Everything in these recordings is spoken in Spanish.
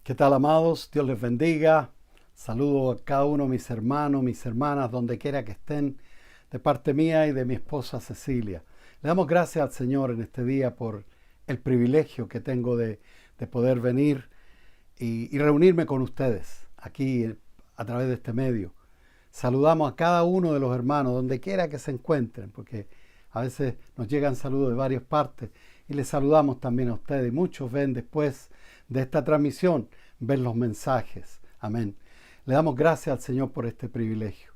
¿Qué tal, amados? Dios les bendiga. Saludo a cada uno de mis hermanos, mis hermanas, donde quiera que estén, de parte mía y de mi esposa Cecilia. Le damos gracias al Señor en este día por el privilegio que tengo de poder venir y reunirme con ustedes aquí a través de este medio. Saludamos a cada uno de los hermanos, donde quiera que se encuentren, porque a veces nos llegan saludos de varias partes y les saludamos también a ustedes. Muchos ven después de esta transmisión, ven los mensajes. Amén. Le damos gracias al Señor por este privilegio.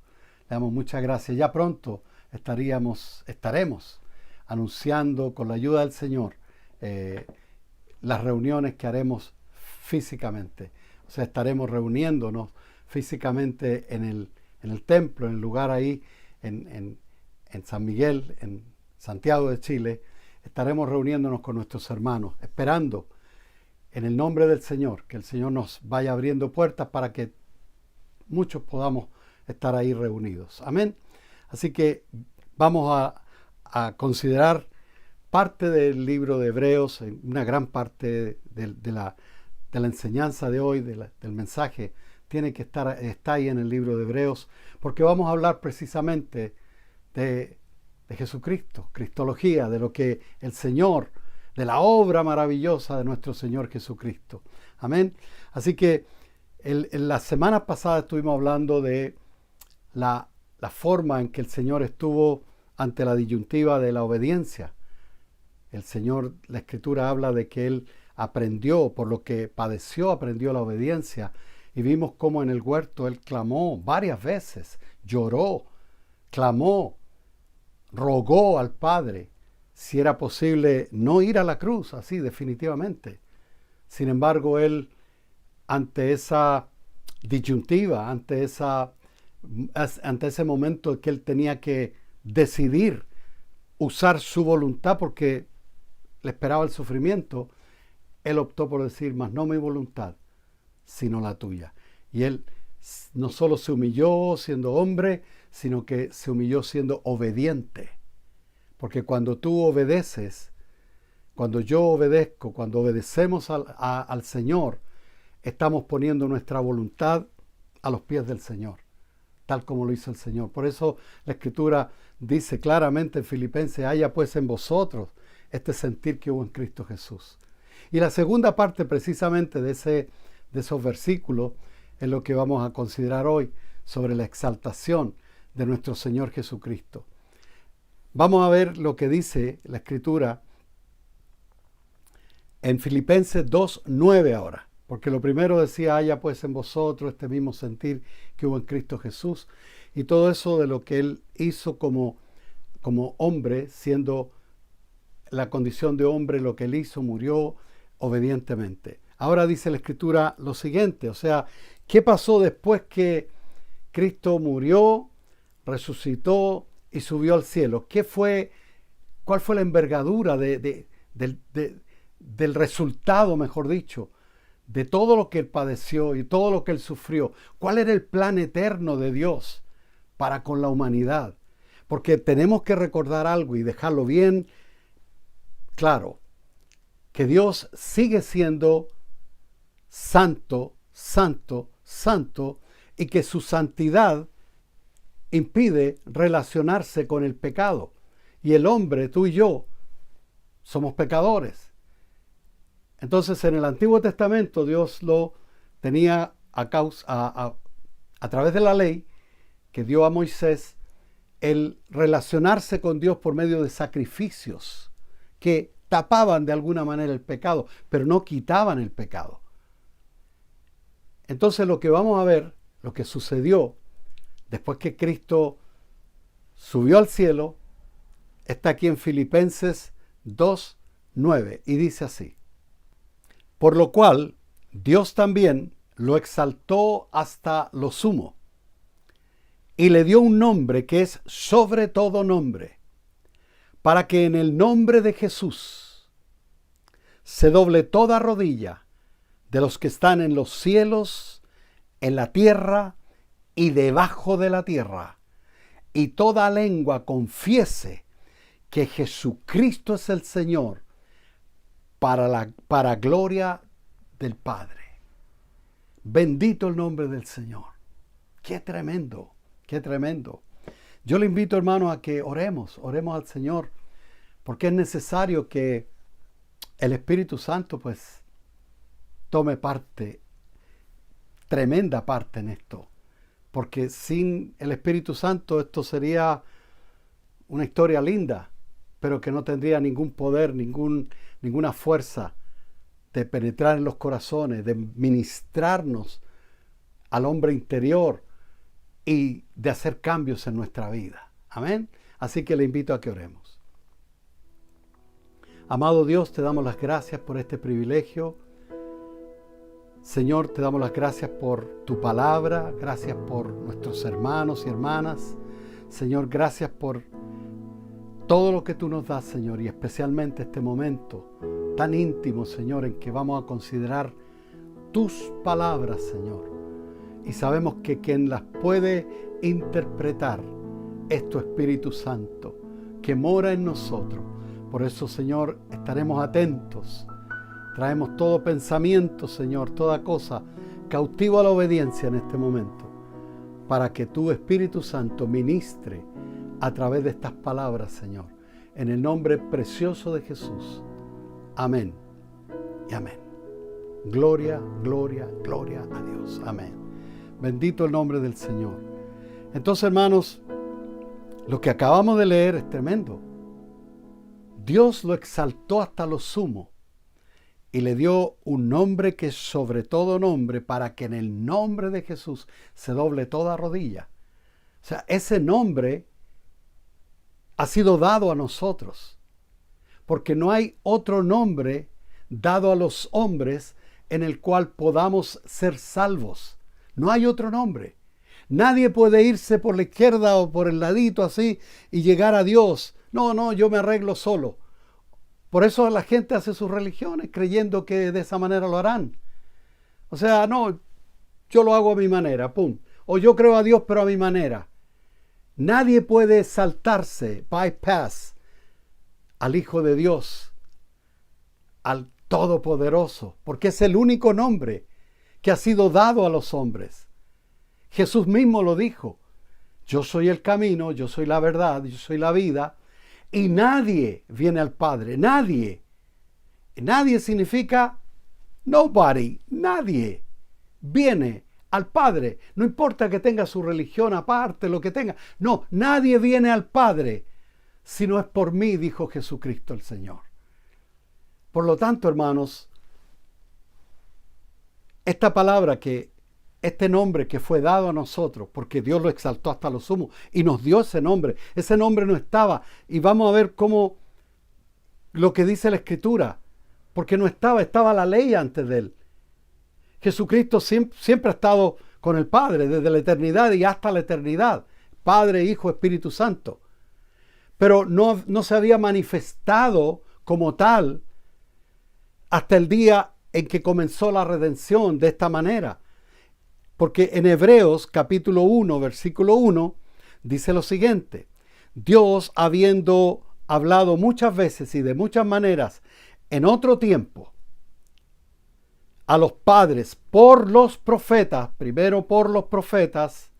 Le damos muchas gracias. Ya pronto estaremos anunciando con la ayuda del Señor las reuniones que haremos físicamente. O sea, estaremos reuniéndonos físicamente en el templo, en el lugar ahí, en San Miguel, en Santiago de Chile. Estaremos reuniéndonos con nuestros hermanos, esperando en el nombre del Señor, que el Señor nos vaya abriendo puertas para que muchos podamos estar ahí reunidos. Amén. Así que vamos a considerar parte del libro de Hebreos, una gran parte de la enseñanza de hoy, del mensaje, está ahí en el libro de Hebreos, porque vamos a hablar precisamente de Jesucristo, Cristología, de lo que el Señor, de la obra maravillosa de nuestro Señor Jesucristo. Amén. Así que en la semana pasada estuvimos hablando de la forma en que el Señor estuvo ante la disyuntiva de la obediencia. El Señor, la Escritura habla de que Él aprendió, por lo que padeció, aprendió la obediencia. Y vimos cómo en el huerto Él clamó varias veces, lloró, clamó, rogó al Padre si era posible no ir a la cruz, así definitivamente. Sin embargo, Él, ante esa disyuntiva, ante ese momento en que Él tenía que decidir usar su voluntad porque le esperaba el sufrimiento, Él optó por decir, mas no mi voluntad, sino la tuya. Y Él no solo se humilló siendo hombre, sino que se humilló siendo obediente. Porque cuando tú obedeces, cuando yo obedezco, cuando obedecemos al Señor, estamos poniendo nuestra voluntad a los pies del Señor, tal como lo hizo el Señor. Por eso la Escritura dice claramente en Filipenses, haya pues en vosotros este sentir que hubo en Cristo Jesús. Y la segunda parte precisamente de esos versículos es lo que vamos a considerar hoy sobre la exaltación de nuestro Señor Jesucristo. Vamos a ver lo que dice la Escritura en Filipenses 2:9 ahora. Porque lo primero decía, haya pues en vosotros este mismo sentir que hubo en Cristo Jesús. Y todo eso de lo que Él hizo como hombre, siendo la condición de hombre, lo que Él hizo, murió obedientemente. Ahora dice la Escritura lo siguiente, o sea, ¿qué pasó después que Cristo murió, resucitó y subió al cielo? ¿Cuál fue la envergadura del resultado, mejor dicho, de todo lo que Él padeció y todo lo que Él sufrió? ¿Cuál era el plan eterno de Dios para con la humanidad? Porque tenemos que recordar algo y dejarlo bien claro, que Dios sigue siendo santo, santo, santo, y que su santidad impide relacionarse con el pecado. Y el hombre, tú y yo, somos pecadores. Entonces, en el Antiguo Testamento, Dios lo tenía a través de la ley que dio a Moisés, el relacionarse con Dios por medio de sacrificios que tapaban de alguna manera el pecado, pero no quitaban el pecado. Entonces, lo que vamos a ver, lo que sucedió después que Cristo subió al cielo, está aquí en Filipenses 2:9 y dice así: por lo cual Dios también lo exaltó hasta lo sumo y le dio un nombre que es sobre todo nombre, para que en el nombre de Jesús se doble toda rodilla de los que están en los cielos, en la tierra y debajo de la tierra, y toda lengua confiese que Jesucristo es el Señor, para gloria del Padre. Bendito el nombre del Señor. Qué tremendo, qué tremendo. Yo le invito, hermano, a que oremos al Señor, porque es necesario que el Espíritu Santo, pues, tome parte, tremenda parte en esto. Porque sin el Espíritu Santo esto sería una historia linda, pero que no tendría ningún poder, ninguna fuerza de penetrar en los corazones, de ministrarnos al hombre interior y de hacer cambios en nuestra vida. Amén. Así que le invito a que oremos. Amado Dios, te damos las gracias por este privilegio. Señor, te damos las gracias por tu palabra, gracias por nuestros hermanos y hermanas. Señor, gracias por todo lo que tú nos das, Señor, y especialmente este momento tan íntimo, Señor, en que vamos a considerar tus palabras, Señor. Y sabemos que quien las puede interpretar es tu Espíritu Santo, que mora en nosotros. Por eso, Señor, estaremos atentos. Traemos todo pensamiento, Señor, toda cosa cautivo a la obediencia en este momento, para que tu Espíritu Santo ministre a través de estas palabras, Señor, en el nombre precioso de Jesús. Amén y amén. Gloria, gloria, gloria a Dios. Amén. Bendito el nombre del Señor. Entonces, hermanos, lo que acabamos de leer es tremendo. Dios lo exaltó hasta lo sumo y le dio un nombre que es sobre todo nombre, para que en el nombre de Jesús se doble toda rodilla. O sea, ese nombre ha sido dado a nosotros, porque no hay otro nombre dado a los hombres en el cual podamos ser salvos. No hay otro nombre. Nadie puede irse por la izquierda o por el ladito así y llegar a Dios. No, yo me arreglo solo. Por eso la gente hace sus religiones creyendo que de esa manera lo harán. O sea, no, yo lo hago a mi manera, pum. O yo creo a Dios pero a mi manera. Nadie puede saltarse, bypass, al Hijo de Dios, al Todopoderoso, porque es el único nombre que ha sido dado a los hombres. Jesús mismo lo dijo: yo soy el camino, yo soy la verdad, yo soy la vida, y nadie viene al Padre, nadie. Nadie significa nobody, nadie viene al Padre. No importa que tenga su religión aparte, lo que tenga. No, nadie viene al Padre si no es por mí, dijo Jesucristo el Señor. Por lo tanto, hermanos, esta palabra este nombre que fue dado a nosotros, porque Dios lo exaltó hasta lo sumo y nos dio ese nombre no estaba. Y vamos a ver cómo lo que dice la Escritura, porque no estaba la ley antes de él. Jesucristo siempre ha estado con el Padre desde la eternidad y hasta la eternidad. Padre, Hijo, Espíritu Santo. Pero no se había manifestado como tal hasta el día en que comenzó la redención de esta manera. Porque en Hebreos capítulo 1, versículo 1, dice lo siguiente: Dios, habiendo hablado muchas veces y de muchas maneras en otro tiempo a los padres por los profetas, primero por los profetas,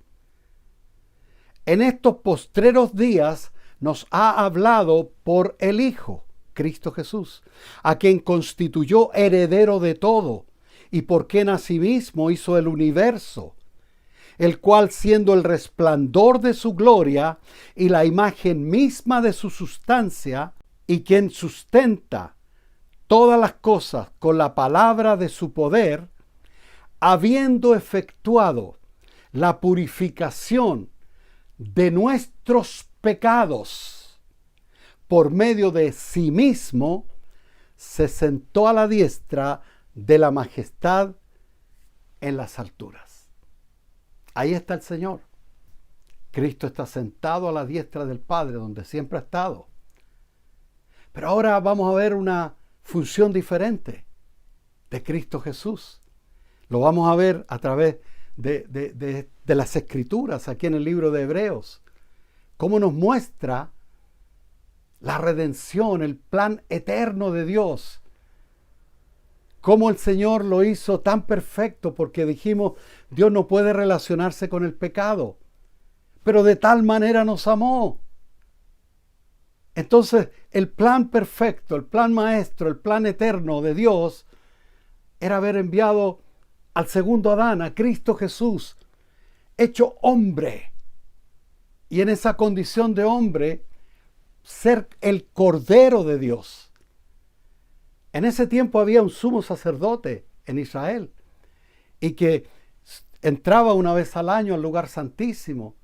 en estos postreros días nos ha hablado por el Hijo, Cristo Jesús, a quien constituyó heredero de todo, y por quien asimismo hizo el universo, el cual, siendo el resplandor de su gloria y la imagen misma de su sustancia, y quien sustenta todas las cosas con la palabra de su poder, habiendo efectuado la purificación de nuestros pecados por medio de sí mismo, se sentó a la diestra de la majestad en las alturas. Ahí está el Señor. Cristo está sentado a la diestra del Padre, donde siempre ha estado. Pero ahora vamos a ver una función diferente de Cristo Jesús. Lo vamos a ver a través de las Escrituras, aquí en el libro de Hebreos. Cómo nos muestra la redención, el plan eterno de Dios. cómo el Señor lo hizo tan perfecto, porque dijimos, Dios no puede relacionarse con el pecado, pero de tal manera nos amó. Entonces, el plan perfecto, el plan maestro, el plan eterno de Dios era haber enviado al segundo Adán, a Cristo Jesús, hecho hombre. Y en esa condición de hombre, ser el Cordero de Dios. En ese tiempo había un sumo sacerdote en Israel y que entraba una vez al año al lugar santísimo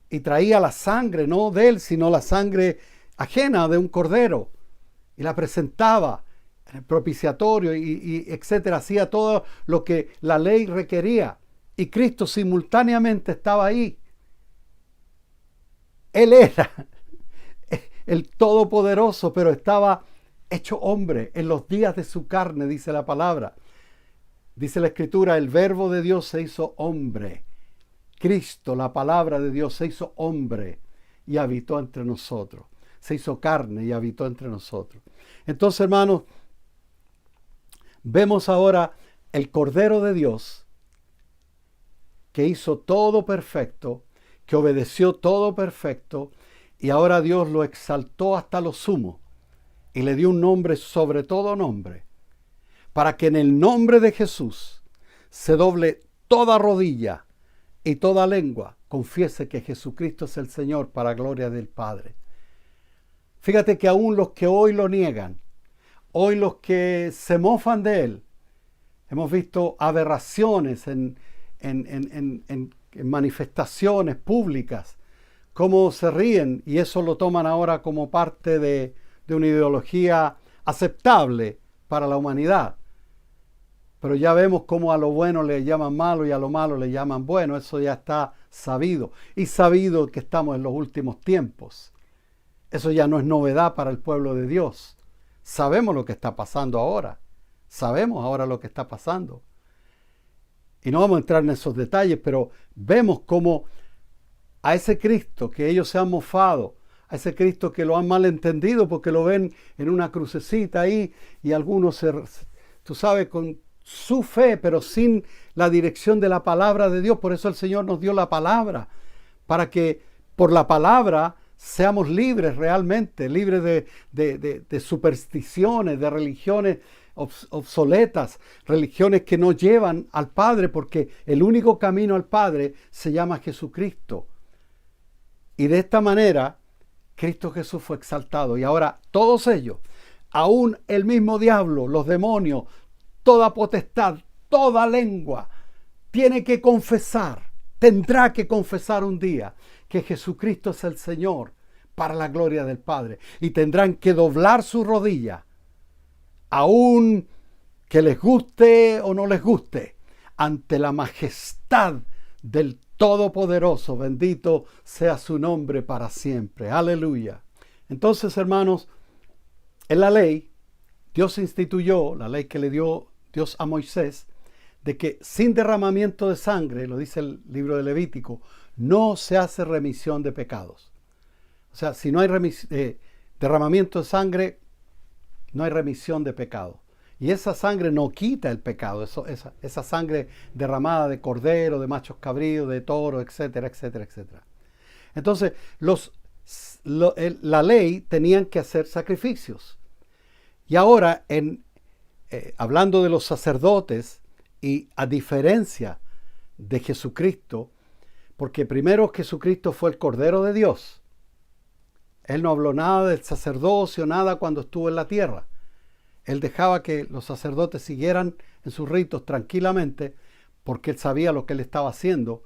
y traía la sangre, no de él, sino la sangre ajena de un cordero, y la presentaba en el propiciatorio y etcétera. Hacía todo lo que la ley requería, y Cristo simultáneamente estaba ahí. Él era el Todopoderoso, pero estaba hecho hombre en los días de su carne, dice la palabra. Dice la Escritura, el Verbo de Dios se hizo hombre. Cristo, la palabra de Dios, se hizo hombre y habitó entre nosotros. Se hizo carne y habitó entre nosotros. Entonces, hermanos, vemos ahora el Cordero de Dios que hizo todo perfecto, que obedeció todo perfecto, y ahora Dios lo exaltó hasta lo sumo y le dio un nombre sobre todo nombre, para que en el nombre de Jesús se doble toda rodilla y toda lengua confiese que Jesucristo es el Señor, para gloria del Padre. Fíjate que aún los que hoy lo niegan, hoy los que se mofan de Él, hemos visto aberraciones en manifestaciones públicas, cómo se ríen, y eso lo toman ahora como parte de una ideología aceptable para la humanidad. Pero ya vemos cómo a lo bueno le llaman malo y a lo malo le llaman bueno. Eso ya está sabido. Y sabido que estamos en los últimos tiempos. Eso ya no es novedad para el pueblo de Dios. Sabemos lo que está pasando ahora. Sabemos ahora lo que está pasando. Y no vamos a entrar en esos detalles, pero vemos cómo a ese Cristo que ellos se han mofado, a ese Cristo que lo han malentendido porque lo ven en una crucecita ahí, y algunos, tú sabes, con su fe, pero sin la dirección de la palabra de Dios. Por eso el Señor nos dio la palabra, para que por la palabra seamos libres realmente, libres de supersticiones, de religiones obsoletas, religiones que no llevan al Padre, porque el único camino al Padre se llama Jesucristo. Y de esta manera, Cristo Jesús fue exaltado. Y ahora todos ellos, aún el mismo diablo, los demonios, toda potestad, toda lengua, tiene que confesar, tendrá que confesar un día que Jesucristo es el Señor, para la gloria del Padre. Y tendrán que doblar su rodilla, aún que les guste o no les guste, ante la majestad del Todopoderoso. Bendito sea su nombre para siempre. Aleluya. Entonces, hermanos, en la ley, Dios instituyó, la ley que le dio Dios a Moisés, de que sin derramamiento de sangre, lo dice el libro de Levítico, no se hace remisión de pecados. O sea, si no hay derramamiento de sangre, no hay remisión de pecado. Y esa sangre no quita el pecado. Esa sangre derramada de cordero, de machos cabríos, de toro, etcétera, etcétera, etcétera. Entonces, la ley tenían que hacer sacrificios. Y ahora, hablando de los sacerdotes, y a diferencia de Jesucristo, porque primero Jesucristo fue el Cordero de Dios. Él no habló nada del sacerdocio, nada cuando estuvo en la tierra. Él dejaba que los sacerdotes siguieran en sus ritos tranquilamente, porque él sabía lo que él estaba haciendo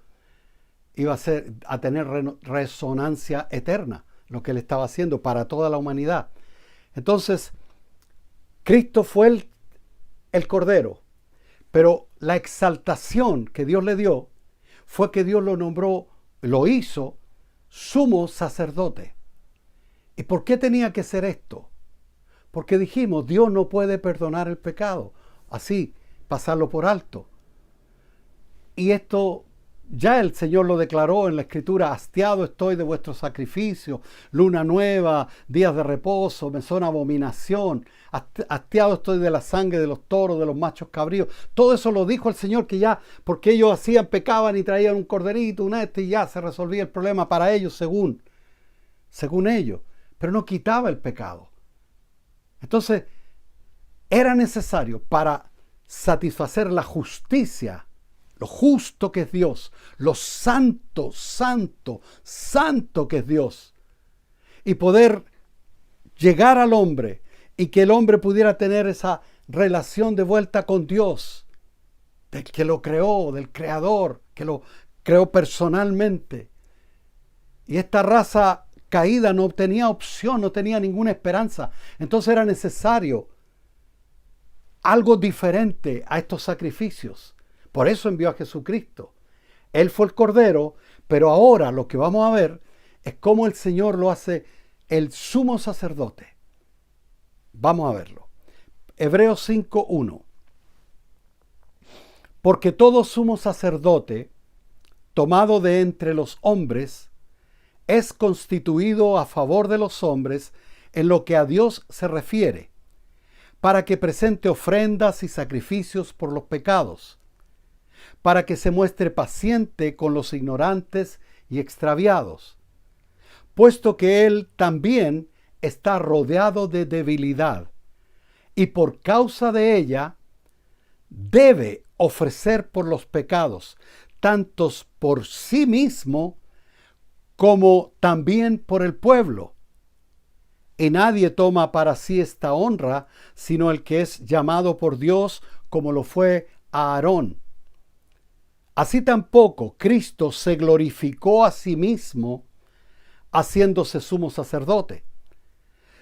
iba a tener resonancia eterna, lo que él estaba haciendo para toda la humanidad. Entonces, Cristo fue el Cordero, pero la exaltación que Dios le dio fue que Dios lo nombró, lo hizo sumo sacerdote. ¿Y por qué tenía que ser esto? Porque dijimos, Dios no puede perdonar el pecado, así, pasarlo por alto. Y esto ya el Señor lo declaró en la Escritura: hastiado estoy de vuestro sacrificio, luna nueva, días de reposo, me son abominación, hastiado estoy de la sangre de los toros, de los machos cabríos. Todo eso lo dijo el Señor, que ya, porque ellos hacían, pecaban y traían un corderito, y ya se resolvía el problema para ellos según ellos, pero no quitaba el pecado. Entonces, era necesario para satisfacer la justicia, lo justo que es Dios, lo santo que es Dios, y poder llegar al hombre y que el hombre pudiera tener esa relación de vuelta con Dios, del que lo creó, del creador, que lo creó personalmente. Y esta raza caída no tenía opción, no tenía ninguna esperanza. Entonces era necesario algo diferente a estos sacrificios. Por eso envió a Jesucristo. Él fue el Cordero, pero ahora lo que vamos a ver es cómo el Señor lo hace el sumo sacerdote. Vamos a verlo. Hebreos 5:1. Porque todo sumo sacerdote, tomado de entre los hombres, es constituido a favor de los hombres en lo que a Dios se refiere, para que presente ofrendas y sacrificios por los pecados, para que se muestre paciente con los ignorantes y extraviados, puesto que Él también está rodeado de debilidad, y por causa de ella debe ofrecer por los pecados, tantos por sí mismo como también por el pueblo. Y nadie toma para sí esta honra, sino el que es llamado por Dios, como lo fue Aarón. Así tampoco Cristo se glorificó a sí mismo, haciéndose sumo sacerdote,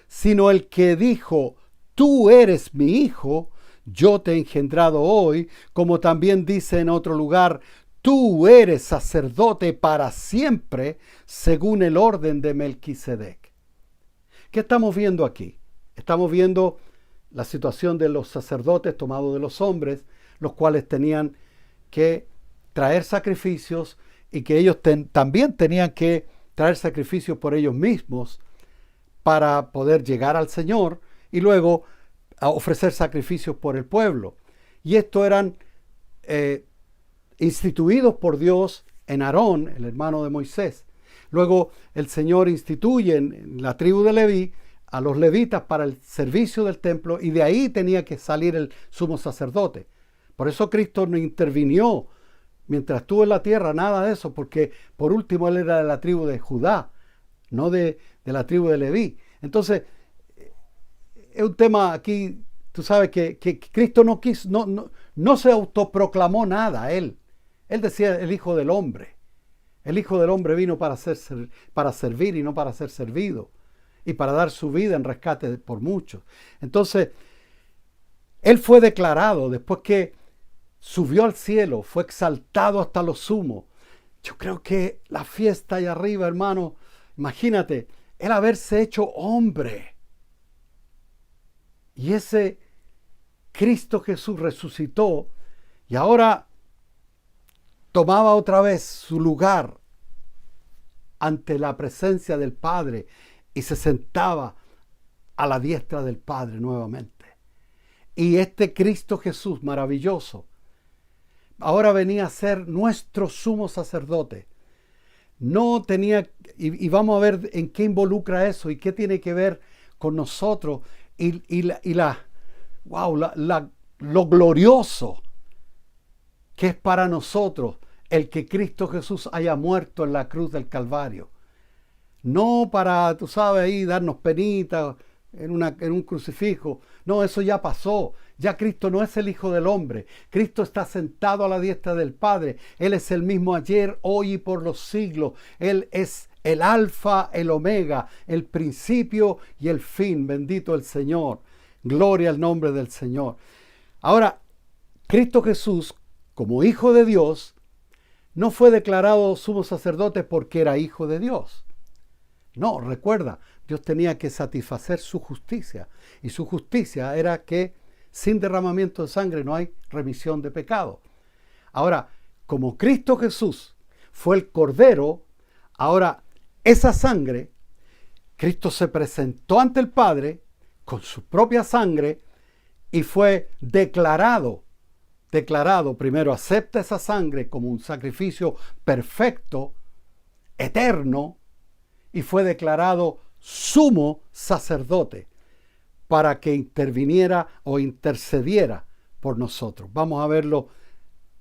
sino el que dijo: tú eres mi hijo, yo te he engendrado hoy, como también dice en otro lugar: tú eres sacerdote para siempre, según el orden de Melquisedec. ¿Qué estamos viendo aquí? Estamos viendo la situación de los sacerdotes tomados de los hombres, los cuales tenían que traer sacrificios y que ellos también tenían que traer sacrificios por ellos mismos para poder llegar al Señor y luego a ofrecer sacrificios por el pueblo. Y estos eran instituidos por Dios en Aarón, el hermano de Moisés. Luego el Señor instituye en la tribu de Leví a los levitas para el servicio del templo, y de ahí tenía que salir el sumo sacerdote. Por eso Cristo no intervinió mientras estuvo en la tierra, nada de eso, porque por último Él era de la tribu de Judá, no de la tribu de Leví. Entonces, es un tema aquí, tú sabes que Cristo no quiso, no se autoproclamó nada. Él decía el Hijo del Hombre. El Hijo del Hombre vino para servir y no para ser servido, y para dar su vida en rescate por muchos. Entonces, Él fue declarado después que subió al cielo, fue exaltado hasta lo sumo. Yo creo que la fiesta allá arriba, hermano, imagínate, Él haberse hecho hombre. Y ese Cristo Jesús resucitó y ahora tomaba otra vez su lugar ante la presencia del Padre y se sentaba a la diestra del Padre nuevamente. Y este Cristo Jesús maravilloso ahora venía a ser nuestro sumo sacerdote. No tenía, y vamos a ver en qué involucra eso y qué tiene que ver con nosotros lo glorioso que es para nosotros el que Cristo Jesús haya muerto en la cruz del Calvario. No para, tú sabes, ahí darnos penita en un crucifijo. No, eso ya pasó. Ya Cristo no es el Hijo del Hombre. Cristo está sentado a la diestra del Padre. Él es el mismo ayer, hoy y por los siglos. Él es el Alfa, el Omega, el principio y el fin. Bendito el Señor. Gloria al nombre del Señor. Ahora, Cristo Jesús, como Hijo de Dios, no fue declarado sumo sacerdote porque era Hijo de Dios. No, recuerda, Dios tenía que satisfacer su justicia. Y su justicia era que sin derramamiento de sangre no hay remisión de pecado. Ahora, como Cristo Jesús fue el Cordero. Ahora, esa sangre, Cristo se presentó ante el Padre con su propia sangre y fue declarado, primero acepta esa sangre como un sacrificio perfecto, eterno, y fue declarado sumo sacerdote para que interviniera o intercediera por nosotros. Vamos a verlo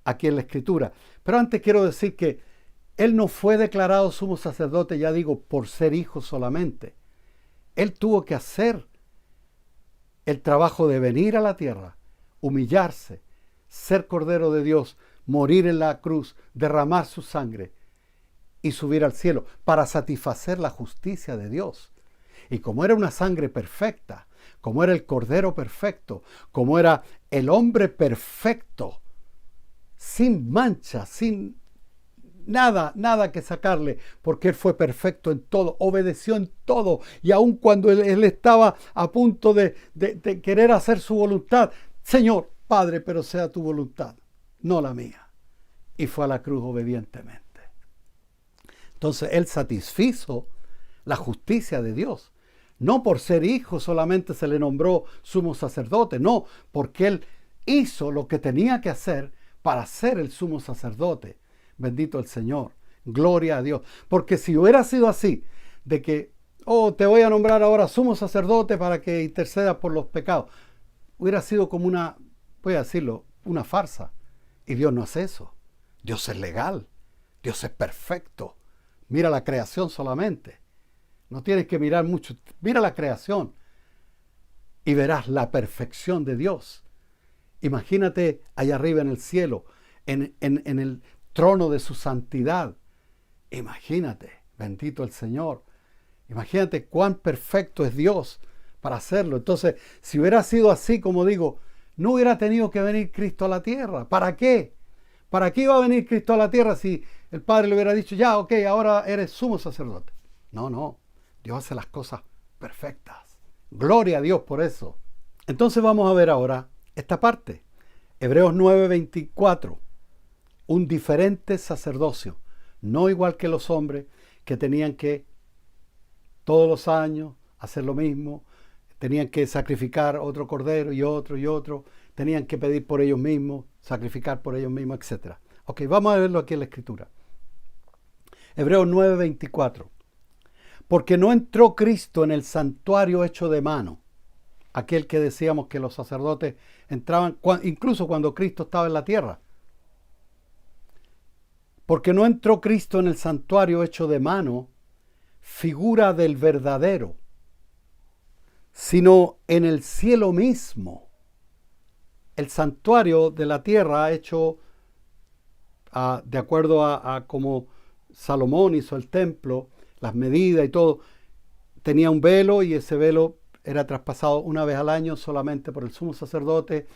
aquí en la Escritura. Pero antes quiero decir que Él no fue declarado sumo sacerdote, ya digo, por ser hijo solamente. Él tuvo que hacer el trabajo de venir a la tierra, humillarse, ser Cordero de Dios, morir en la cruz, derramar su sangre y subir al cielo para satisfacer la justicia de Dios. Y como era una sangre perfecta, como era el Cordero perfecto, como era el hombre perfecto, sin mancha, sin nada que sacarle, porque Él fue perfecto en todo, obedeció en todo, y aun cuando él estaba a punto de querer hacer su voluntad, Señor, Padre, pero sea tu voluntad, no la mía. Y fue a la cruz obedientemente. Entonces Él satisfizo la justicia de Dios. No por ser hijo solamente se le nombró sumo sacerdote, no, porque Él hizo lo que tenía que hacer para ser el sumo sacerdote. Bendito el Señor, gloria a Dios. Porque si hubiera sido así, de que, te voy a nombrar ahora sumo sacerdote para que intercedas por los pecados, hubiera sido como voy a decirlo, una farsa. Y Dios no hace eso. Dios es legal, Dios es perfecto. Mira la creación solamente. No tienes que mirar mucho. Mira la creación y verás la perfección de Dios. Imagínate allá arriba en el cielo, en el trono de su santidad. Imagínate, bendito el Señor. Imagínate cuán perfecto es Dios para hacerlo. Entonces, si hubiera sido así, como digo, no hubiera tenido que venir Cristo a la tierra. ¿Para qué? ¿Para qué iba a venir Cristo a la tierra si el Padre le hubiera dicho, ya, ok, ahora eres sumo sacerdote? No. Dios hace las cosas perfectas. Gloria a Dios por eso. Entonces vamos a ver ahora esta parte. Hebreos 9:24. Un diferente sacerdocio. No igual que los hombres que tenían que todos los años hacer lo mismo. Tenían que sacrificar otro cordero y otro. Tenían que pedir por ellos mismos, sacrificar por ellos mismos, etc. Ok, vamos a verlo aquí en la Escritura. Hebreos 9:24. Porque no entró Cristo en el santuario hecho de mano. Aquel que decíamos que los sacerdotes entraban, incluso cuando Cristo estaba en la tierra. Porque no entró Cristo en el santuario hecho de mano, figura del verdadero, sino en el cielo mismo. El santuario de la tierra hecho de acuerdo a como Salomón hizo el templo, las medidas y todo, tenía un velo y ese velo era traspasado una vez al año solamente por el sumo sacerdote.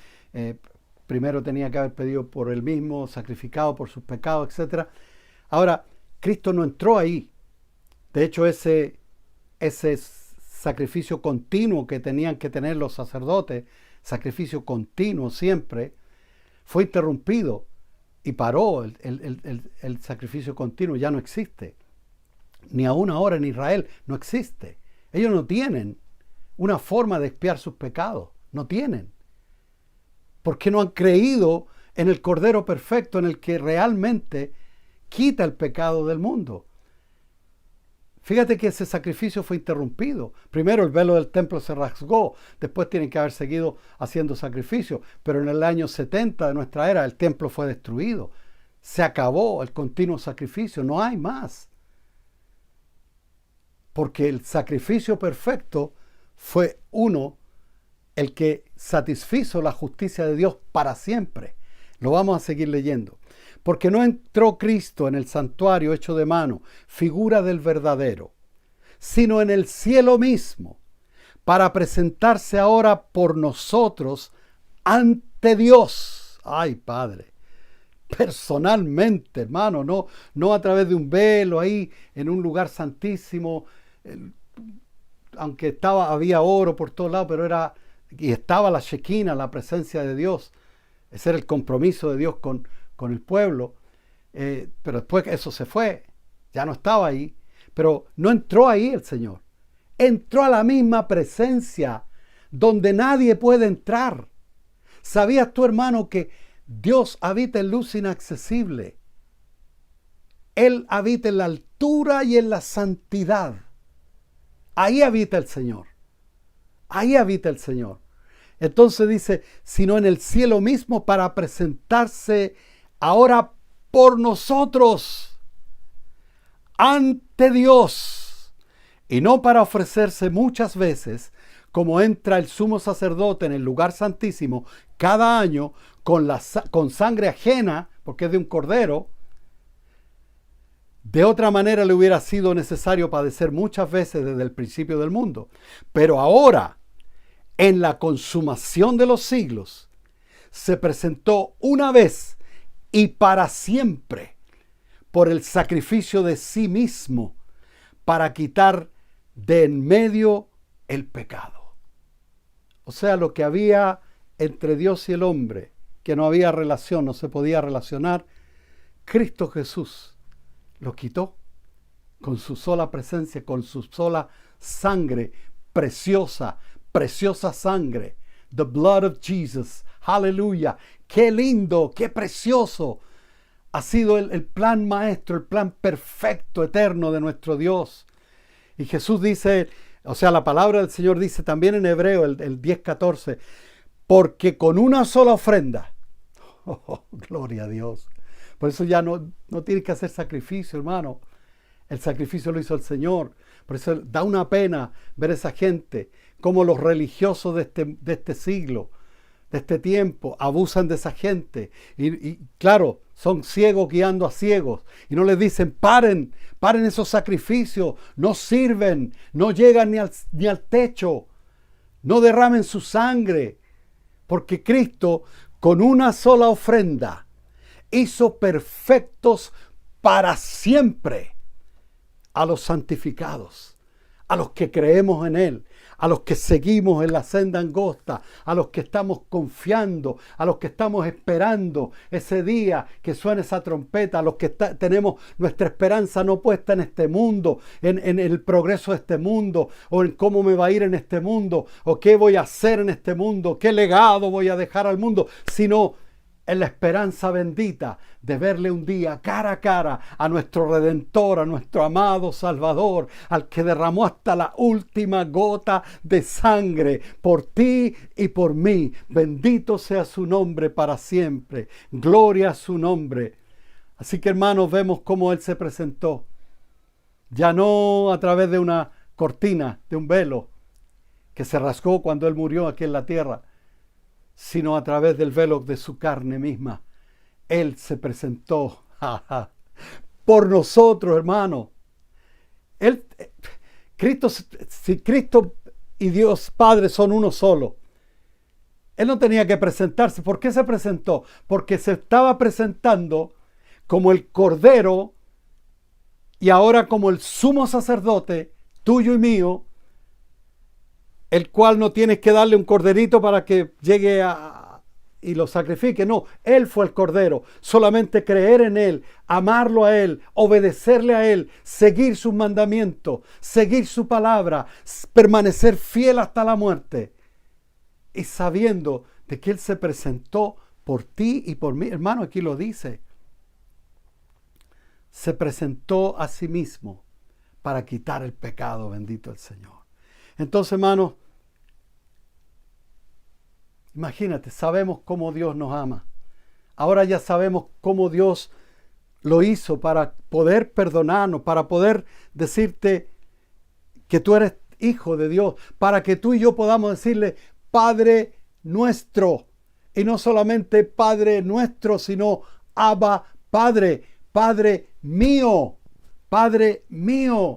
Primero tenía que haber pedido por él mismo, sacrificado por sus pecados, etc. Ahora, Cristo no entró ahí. De hecho, ese sacrificio continuo que tenían que tener los sacerdotes, sacrificio continuo siempre, fue interrumpido y paró el sacrificio continuo, ya no existe. Ni aún ahora en Israel no existe. Ellos no tienen una forma de expiar sus pecados, no tienen. Porque no han creído en el Cordero perfecto, en el que realmente quita el pecado del mundo. Fíjate que ese sacrificio fue interrumpido. Primero el velo del templo se rasgó, después tienen que haber seguido haciendo sacrificios, pero en el año 70 de nuestra era el templo fue destruido. Se acabó el continuo sacrificio, no hay más. Porque el sacrificio perfecto fue uno, el que satisfizo la justicia de Dios para siempre. Lo vamos a seguir leyendo. Porque no entró Cristo en el santuario hecho de mano, figura del verdadero, sino en el cielo mismo, para presentarse ahora por nosotros ante Dios. ¡Ay, Padre! Personalmente, hermano, no a través de un velo ahí en un lugar santísimo, aunque había oro por todos lados, pero estaba la Shekinah, la presencia de Dios. Ese era el compromiso de Dios con el pueblo. pero después eso se fue, ya no estaba ahí, pero no entró ahí el Señor. Entró a la misma presencia donde nadie puede entrar. ¿Sabías tú, hermano, que Dios habita en luz inaccesible? Él habita en la altura y en la santidad. Ahí habita el Señor. Ahí habita el Señor. Entonces dice, sino en el cielo mismo para presentarse ahora por nosotros ante Dios, y no para ofrecerse muchas veces, como entra el sumo sacerdote en el lugar santísimo cada año con sangre ajena, porque es de un cordero. De otra manera le hubiera sido necesario padecer muchas veces desde el principio del mundo. Pero ahora, en la consumación de los siglos, se presentó una vez y para siempre por el sacrificio de sí mismo para quitar de en medio el pecado. O sea, lo que había entre Dios y el hombre, que no había relación, no se podía relacionar, Cristo Jesús lo quitó con su sola presencia, con su sola sangre, preciosa sangre. The blood of Jesus. Aleluya. Qué lindo, qué precioso ha sido el plan maestro, el plan perfecto, eterno de nuestro Dios. Y Jesús dice, o sea, la palabra del Señor dice también en Hebreo, el 10:14, porque con una sola ofrenda, gloria a Dios. Por eso ya no tienes que hacer sacrificio, hermano. El sacrificio lo hizo el Señor. Por eso da una pena ver esa gente, como los religiosos de este siglo, de este tiempo, abusan de esa gente. Y claro, son ciegos guiando a ciegos. Y no les dicen, paren esos sacrificios, no sirven, no llegan ni al techo, no derramen su sangre. Porque Cristo, con una sola ofrenda, hizo perfectos para siempre a los santificados, a los que creemos en Él, a los que seguimos en la senda angosta, a los que estamos confiando, a los que estamos esperando ese día que suene esa trompeta, a los que tenemos nuestra esperanza no puesta en este mundo, en el progreso de este mundo, o en cómo me va a ir en este mundo, o qué voy a hacer en este mundo, qué legado voy a dejar al mundo, sino en la esperanza bendita de verle un día cara a cara a nuestro Redentor, a nuestro amado Salvador, al que derramó hasta la última gota de sangre por ti y por mí. Bendito sea su nombre para siempre. Gloria a su nombre. Así que, hermanos, vemos cómo Él se presentó. Ya no a través de una cortina, de un velo que se rasgó cuando Él murió aquí en la tierra, sino a través del velo de su carne misma. Él se presentó por nosotros, hermano. Si Cristo y Dios Padre son uno solo, Él no tenía que presentarse. ¿Por qué se presentó? Porque se estaba presentando como el Cordero y ahora como el sumo sacerdote, tuyo y mío, el cual no tienes que darle un corderito para que llegue y lo sacrifique. No, Él fue el Cordero. Solamente creer en Él, amarlo a Él, obedecerle a Él, seguir sus mandamientos, seguir su palabra, permanecer fiel hasta la muerte. Y sabiendo de que Él se presentó por ti y por mí. Hermano, aquí lo dice. Se presentó a sí mismo para quitar el pecado, bendito el Señor. Entonces, hermanos, imagínate, sabemos cómo Dios nos ama. Ahora ya sabemos cómo Dios lo hizo para poder perdonarnos, para poder decirte que tú eres hijo de Dios, para que tú y yo podamos decirle, Padre nuestro. Y no solamente Padre nuestro, sino Abba, Padre, Padre mío,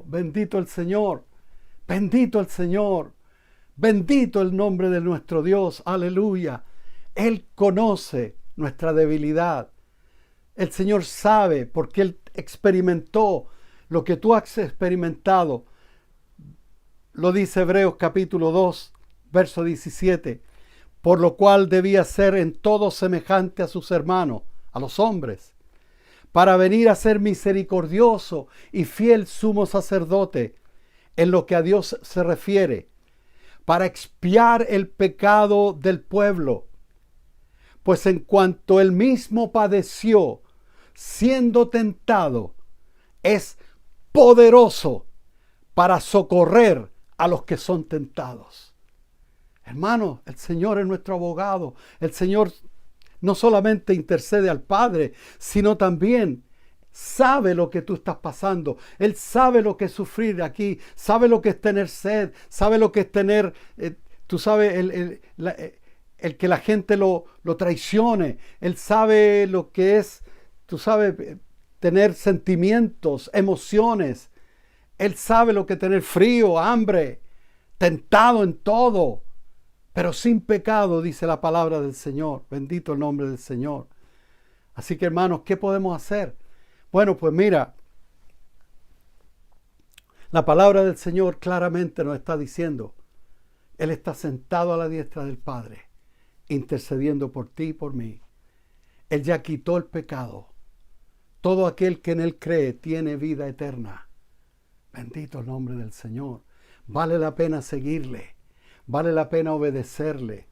bendito el Señor. Bendito el Señor, bendito el nombre de nuestro Dios, aleluya. Él conoce nuestra debilidad. El Señor sabe porque Él experimentó lo que tú has experimentado. Lo dice Hebreos capítulo 2, verso 17. Por lo cual debía ser en todo semejante a sus hermanos, a los hombres, para venir a ser misericordioso y fiel sumo sacerdote en lo que a Dios se refiere, para expiar el pecado del pueblo. Pues en cuanto él mismo padeció, siendo tentado, es poderoso para socorrer a los que son tentados. Hermano, el Señor es nuestro abogado. El Señor no solamente intercede al Padre, sino también sabe lo que tú estás pasando. Él sabe lo que es sufrir aquí, sabe lo que es tener sed, sabe lo que es tener, tú sabes, el que la gente lo traicione. Él sabe lo que es, tú sabes, tener sentimientos, emociones. Él sabe lo que es tener frío, hambre, tentado en todo, pero sin pecado, dice la palabra del Señor. Bendito el nombre del Señor. Así que, hermanos, ¿qué podemos hacer? Bueno, pues mira, la palabra del Señor claramente nos está diciendo, Él está sentado a la diestra del Padre, intercediendo por ti y por mí. Él ya quitó el pecado. Todo aquel que en Él cree tiene vida eterna. Bendito el nombre del Señor. Vale la pena seguirle. Vale la pena obedecerle.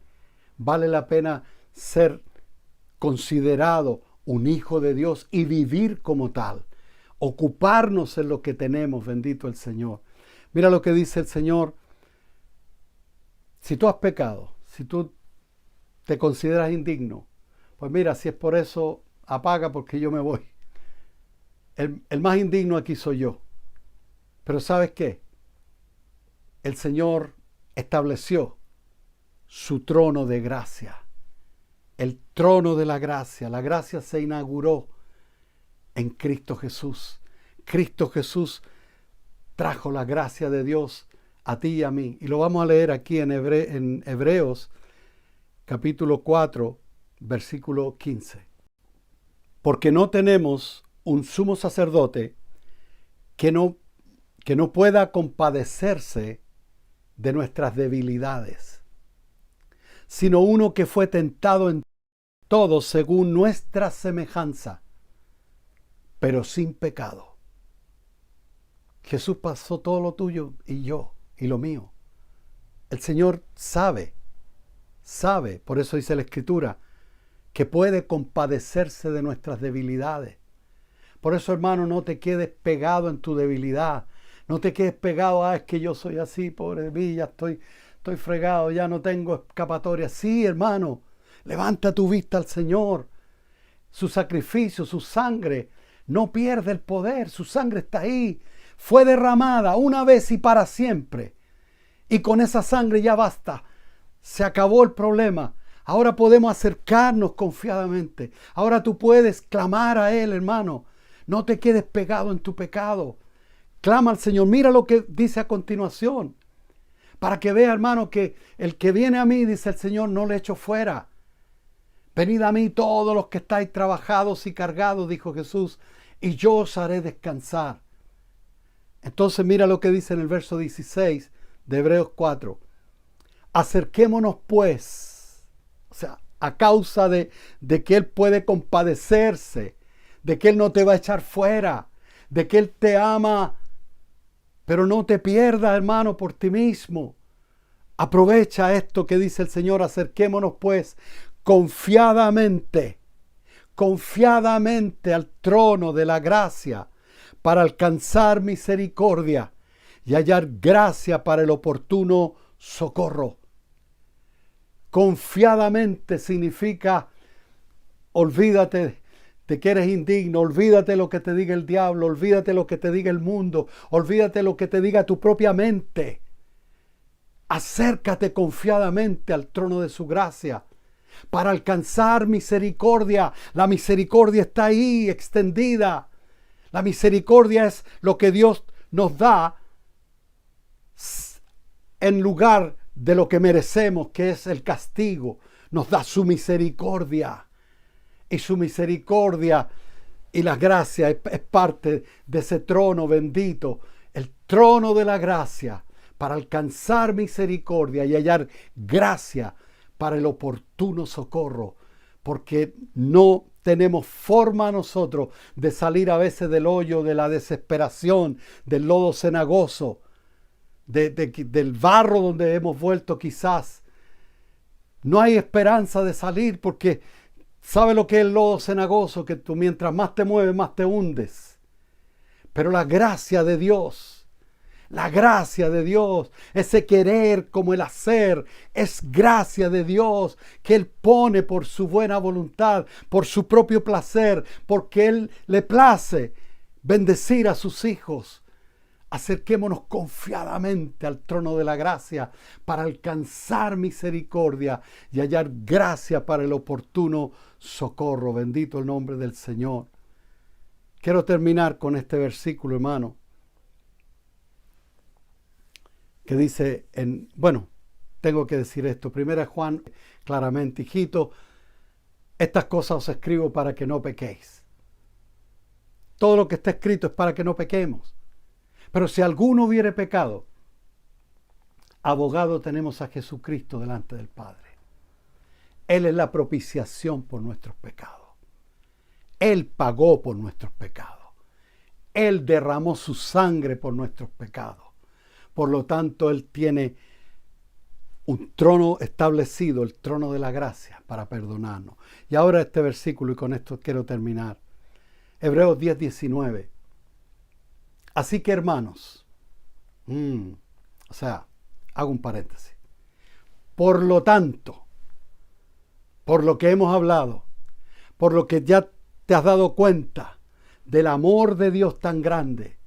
Vale la pena ser considerado un hijo de Dios y vivir como tal. Ocuparnos en lo que tenemos, bendito el Señor. Mira lo que dice el Señor. Si tú has pecado, si tú te consideras indigno, pues mira, si es por eso, apaga porque yo me voy. El más indigno aquí soy yo. Pero ¿sabes qué? El Señor estableció su trono de gracia. El trono de la gracia. La gracia se inauguró en Cristo Jesús. Cristo Jesús trajo la gracia de Dios a ti y a mí. Y lo vamos a leer aquí en Hebreos capítulo 4, versículo 15. Porque no tenemos un sumo sacerdote que no pueda compadecerse de nuestras debilidades, sino uno que fue tentado en todo según nuestra semejanza, pero sin pecado. Jesús pasó todo lo tuyo y yo y lo mío. El Señor sabe, por eso dice la Escritura, que puede compadecerse de nuestras debilidades. Por eso, hermano, no te quedes pegado en tu debilidad. No te quedes pegado, es que yo soy así, pobre de mí, ya estoy fregado, ya no tengo escapatoria. Sí, hermano, levanta tu vista al Señor. Su sacrificio, su sangre, no pierde el poder. Su sangre está ahí. Fue derramada una vez y para siempre. Y con esa sangre ya basta. Se acabó el problema. Ahora podemos acercarnos confiadamente. Ahora tú puedes clamar a Él, hermano. No te quedes pegado en tu pecado. Clama al Señor. Mira lo que dice a continuación. Para que vea, hermano, que el que viene a mí, dice el Señor, no le echo fuera. Venid a mí todos los que estáis trabajados y cargados, dijo Jesús, y yo os haré descansar. Entonces mira lo que dice en el verso 16 de Hebreos 4. Acerquémonos pues, o sea, a causa de que Él puede compadecerse, de que Él no te va a echar fuera, de que Él te ama, pero no te pierdas, hermano, por ti mismo. Aprovecha esto que dice el Señor, acerquémonos pues confiadamente al trono de la gracia para alcanzar misericordia y hallar gracia para el oportuno socorro. Confiadamente significa olvídate de que eres indigno, olvídate lo que te diga el diablo, olvídate lo que te diga el mundo, olvídate lo que te diga tu propia mente. Acércate confiadamente al trono de su gracia para alcanzar misericordia. La misericordia está ahí extendida. La misericordia es lo que Dios nos da en lugar de lo que merecemos, que es el castigo. Nos da su misericordia. Y su misericordia y la gracia es parte de ese trono bendito, el trono de la gracia, para alcanzar misericordia y hallar gracia para el oportuno socorro, porque no tenemos forma nosotros de salir a veces del hoyo, de la desesperación, del lodo cenagoso, del barro donde hemos vuelto quizás. No hay esperanza de salir porque ¿sabe lo que es el lodo cenagoso? Que tú mientras más te mueves, más te hundes. Pero la gracia de Dios, ese querer como el hacer, es gracia de Dios que Él pone por su buena voluntad, por su propio placer, porque Él le place bendecir a sus hijos. Acerquémonos confiadamente al trono de la gracia para alcanzar misericordia y hallar gracia para el oportuno socorro. Bendito el nombre del Señor. Quiero terminar con este versículo, hermano, que dice, tengo que decir esto. Primera Juan, claramente, hijito, estas cosas os escribo para que no pequéis. Todo lo que está escrito es para que no pequemos. Pero si alguno hubiere pecado, abogado tenemos a Jesucristo delante del Padre. Él es la propiciación por nuestros pecados. Él pagó por nuestros pecados. Él derramó su sangre por nuestros pecados. Por lo tanto, Él tiene un trono establecido, el trono de la gracia, para perdonarnos. Y ahora este versículo, y con esto quiero terminar. Hebreos 10:19. Así que, hermanos, hago un paréntesis. Por lo tanto, por lo que hemos hablado, por lo que ya te has dado cuenta del amor de Dios tan grande,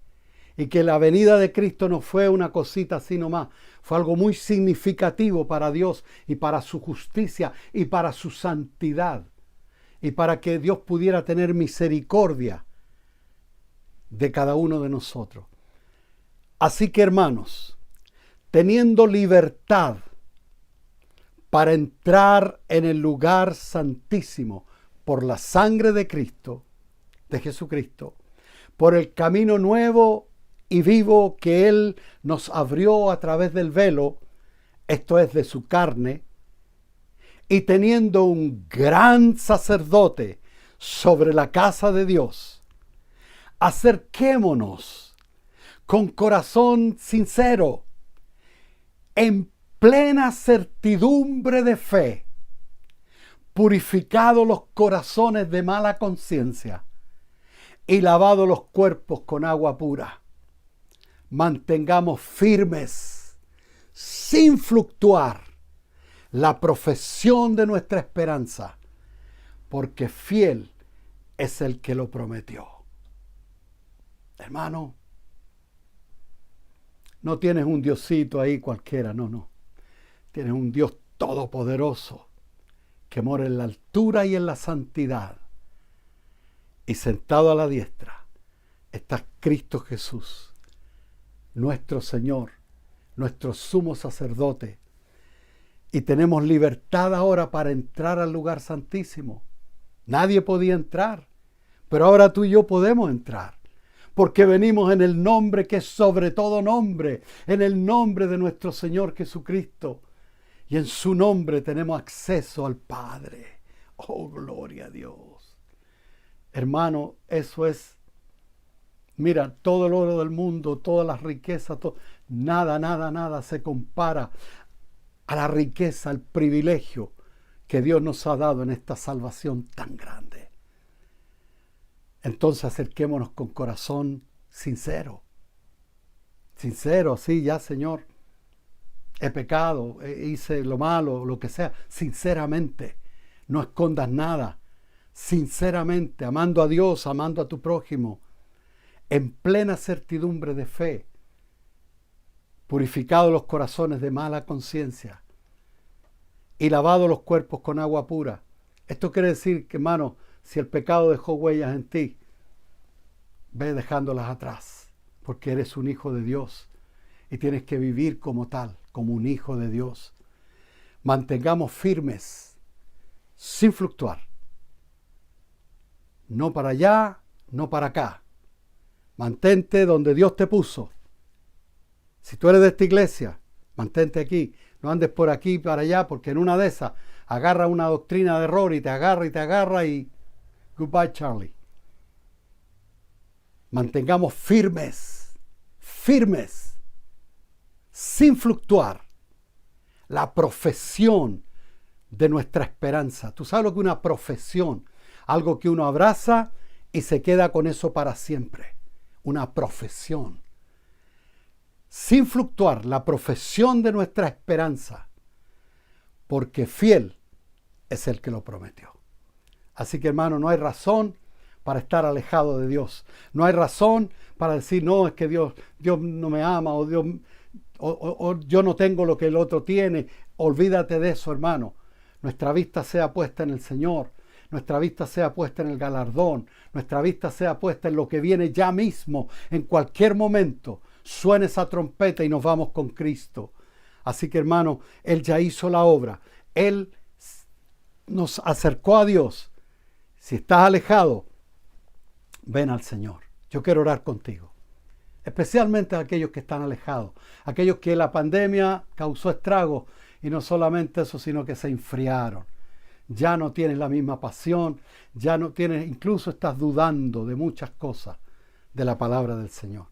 y que la venida de Cristo no fue una cosita así nomás, fue algo muy significativo para Dios y para su justicia y para su santidad, y para que Dios pudiera tener misericordia de cada uno de nosotros. Así que, hermanos, teniendo libertad para entrar en el lugar santísimo por la sangre de Cristo, de Jesucristo, por el camino nuevo y vivo que Él nos abrió a través del velo, esto es de su carne, y teniendo un gran sacerdote sobre la casa de Dios, acerquémonos con corazón sincero, en plena certidumbre de fe, purificados los corazones de mala conciencia y lavados los cuerpos con agua pura. Mantengamos firmes, sin fluctuar, la profesión de nuestra esperanza, porque fiel es el que lo prometió. Hermano, no tienes un diosito ahí cualquiera, no. Tienes un Dios todopoderoso que mora en la altura y en la santidad. Y sentado a la diestra está Cristo Jesús, nuestro Señor, nuestro sumo sacerdote. Y tenemos libertad ahora para entrar al lugar santísimo. Nadie podía entrar, pero ahora tú y yo podemos entrar. Porque venimos en el nombre que es sobre todo nombre, en el nombre de nuestro Señor Jesucristo. Y en su nombre tenemos acceso al Padre. Oh, gloria a Dios. Hermano, eso es, mira, todo el oro del mundo, todas las riquezas, nada se compara a la riqueza, al privilegio que Dios nos ha dado en esta salvación tan grande. Entonces acerquémonos con corazón sincero. Sincero, sí, ya Señor, he pecado, hice lo malo, lo que sea. Sinceramente, no escondas nada. Sinceramente, amando a Dios, amando a tu prójimo, en plena certidumbre de fe, purificados los corazones de mala conciencia y lavados los cuerpos con agua pura. Esto quiere decir que, hermano, si el pecado dejó huellas en ti, ve dejándolas atrás, porque eres un hijo de Dios y tienes que vivir como tal, como un hijo de Dios. Mantengamos firmes, sin fluctuar. No para allá, no para acá. Mantente donde Dios te puso. Si tú eres de esta iglesia, mantente aquí. No andes por aquí y para allá, porque en una de esas agarra una doctrina de error y te agarra y Goodbye, Charlie. Mantengamos firmes, sin fluctuar, la profesión de nuestra esperanza. Tú sabes lo que es una profesión, algo que uno abraza y se queda con eso para siempre. Una profesión. Sin fluctuar, la profesión de nuestra esperanza, porque fiel es el que lo prometió. Así que, hermano, no hay razón para estar alejado de Dios. No hay razón para decir, no, es que Dios no me ama, o yo no tengo lo que el otro tiene. Olvídate de eso, hermano. Nuestra vista sea puesta en el Señor. Nuestra vista sea puesta en el galardón. Nuestra vista sea puesta en lo que viene ya mismo. En cualquier momento suene esa trompeta y nos vamos con Cristo. Así que, hermano, Él ya hizo la obra. Él nos acercó a Dios. Si estás alejado, ven al Señor. Yo quiero orar contigo. Especialmente a aquellos que están alejados. Aquellos que la pandemia causó estragos. Y no solamente eso, sino que se enfriaron. Ya no tienes la misma pasión. Ya no tienes, incluso estás dudando de muchas cosas de la palabra del Señor.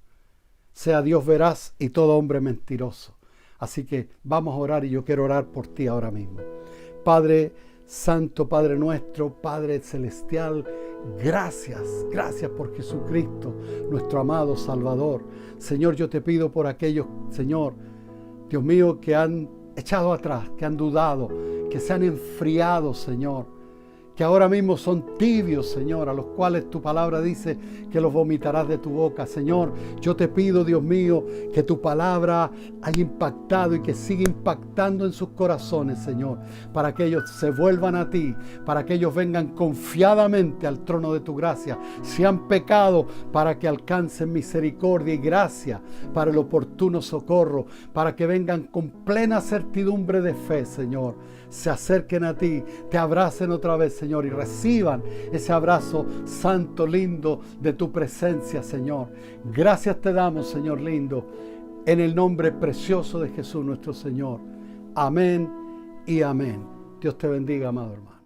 Sea Dios veraz y todo hombre mentiroso. Así que vamos a orar y yo quiero orar por ti ahora mismo. Padre Santo, Padre nuestro, Padre celestial, gracias por Jesucristo, nuestro amado Salvador. Señor, yo te pido por aquellos, Señor, Dios mío, que han echado atrás, que han dudado, que se han enfriado, Señor, que ahora mismo son tibios, Señor, a los cuales tu palabra dice que los vomitarás de tu boca. Señor, yo te pido, Dios mío, que tu palabra haya impactado y que siga impactando en sus corazones, Señor, para que ellos se vuelvan a ti, para que ellos vengan confiadamente al trono de tu gracia. Si han pecado, para que alcancen misericordia y gracia para el oportuno socorro, para que vengan con plena certidumbre de fe, Señor. Se acerquen a ti, te abracen otra vez, Señor, y reciban ese abrazo santo, lindo de tu presencia, Señor. Gracias te damos, Señor lindo, en el nombre precioso de Jesús nuestro Señor. Amén y amén. Dios te bendiga, amado hermano.